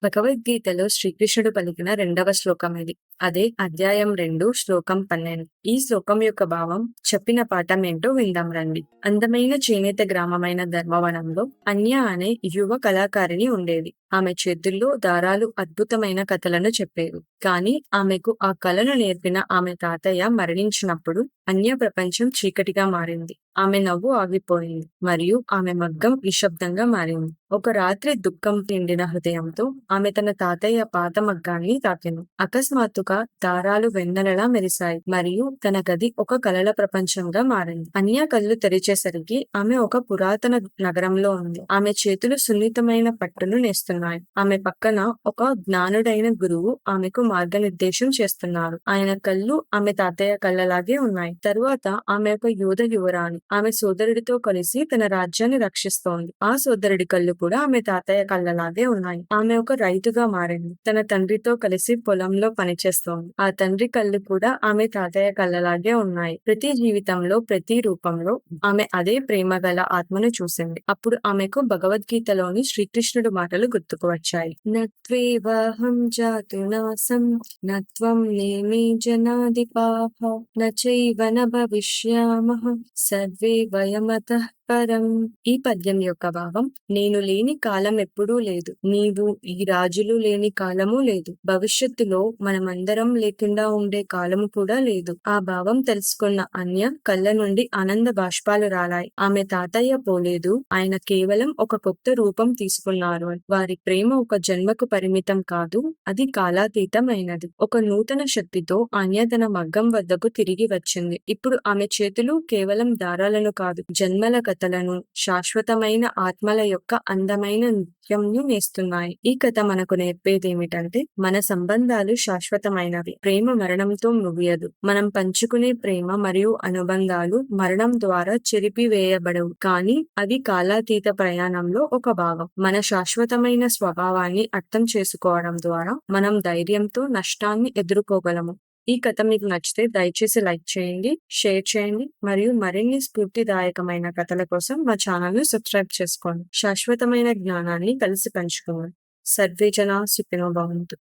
భగవద్గీతలో శ్రీకృష్ణుడు పలికిన రెండవ శ్లోకం ఇది. అదే అధ్యాయం 2 శ్లోకం 12. ఈ శ్లోకం యొక్క భావం, చెప్పిన పాఠం ఏంటో విందాం రండి. అందమైన చేనేత గ్రామమైన ధర్మవనంలో అన్య అనే యువ కళాకారిణి ఉండేది. ఆమె చేతుల్లో దారాలు అద్భుతమైన కథలను చెప్పేవి. కానీ ఆమెకు ఆ కళను నేర్పిన ఆమె తాతయ్య మరణించినప్పుడు అన్య ప్రపంచం చీకటిగా మారింది. ఆమె నవ్వు ఆగిపోయింది మరియు ఆమె మగ్గం నిశ్శబ్దంగా మారింది. ఒక రాత్రి దుఃఖం నిండిన హృదయంతో ఆమె తన తాతయ్య పాత మగ్గాన్ని తాకింది. అకస్మాత్తుగా దారాలు వెన్నెలలా మెరిశాయి మరియు తన గది ఒక కలల ప్రపంచంగా మారింది. అన్య కళ్ళు తెరిచేసరికి ఆమె ఒక పురాతన నగరంలో ఉంది. ఆమె చేతులు సున్నితమైన పట్టును నేస్తున్నాయి. ఆమె పక్కన ఒక జ్ఞానుడైన గురువు ఆమెకు మార్గనిర్దేశం చేస్తున్నారు. ఆయన కళ్ళు ఆమె తాతయ్య కళ్ళలాగే ఉన్నాయి. తరువాత ఆమె ఒక యోధ యువరాణి. ఆమె సోదరుడితో కలిసి తన రాజ్యాన్ని రక్షిస్తోంది. ఆ సోదరుడి కళ్ళు కూడా ఆమె తాతయ్య కళ్ళలాగే ఉన్నాయి. ఆమె ఒక రైతుగా మారింది. తన తండ్రితో కలిసి పొలంలో పనిచేస్తోంది. ఆ తండ్రి కళ్ళు కూడా ఆమె తాతయ్య కళ్ళలాగే ఉన్నాయి. ప్రతి జీవితంలో, ప్రతి రూపంలో ఆమె అదే ప్రేమ గల ఆత్మను చూసింది. అప్పుడు ఆమెకు భగవద్గీతలోని శ్రీకృష్ణుడు మాటలు గుర్తుకు వచ్చాయి. నత్వేవాహం జాతునాసం నత్వం నేమే జనాధిపాః నచైవ న భవిష్యామః సర్వే వయమతః పరం. ఈ పద్యం యొక్క భావం, నేను లేని కాలం ఎప్పుడూ లేదు, నీవు ఈ రాజులు లేని కాలము లేదు, భవిష్యత్తులో మనమందరం లేకుండా ఉండే కాలము కూడా లేదు. ఆ భావం తెలుసుకున్న అన్య కళ్ళ నుండి ఆనంద బాష్పాలు రాలాయి. ఆమె తాతయ్య పోలేదు, ఆయన కేవలం ఒక కొత్త రూపం తీసుకున్నారు. వారి ప్రేమ ఒక జన్మకు పరిమితం కాదు, అది కాలాతీతమైనది. ఒక నూతన శక్తితో అన్య తన మగ్గం వద్దకు తిరిగి వచ్చింది. ఇప్పుడు ఆమె చేతులు కేవలం దారాలను కాదు, జన్మల కథలను, శాశ్వతమైన ఆత్మల యొక్క అందమైన నృత్యంను నేస్తున్నాయి. ఈ కథ మనకు నేర్పేది ఏమిటంటే, మన సంబంధాలు శాశ్వతమైనవి. ప్రేమ మరణంతో ముగియదు. మనం పంచుకునే ప్రేమ మరియు అనుబంధాలు మరణం ద్వారా చెరిపివేయబడవు, కానీ అవి కాలాతీత ప్రయాణంలో ఒక భాగం. మన శాశ్వతమైన స్వభావాన్ని అర్థం చేసుకోవడం ద్వారా మనం ధైర్యంతో నష్టాన్ని ఎదుర్కోగలము. ఈ కథ మీకు నచ్చితే దయచేసి లైక్ చేయండి, షేర్ చేయండి మరియు మరిన్ని స్ఫూర్తిదాయకమైన కథల కోసం మా ఛానల్ ను సబ్స్క్రైబ్ చేసుకోండి. శాశ్వతమైన జ్ఞానాన్ని కలిసి పంచుకోండి. సర్వే జనా సుఖినో భవంతు.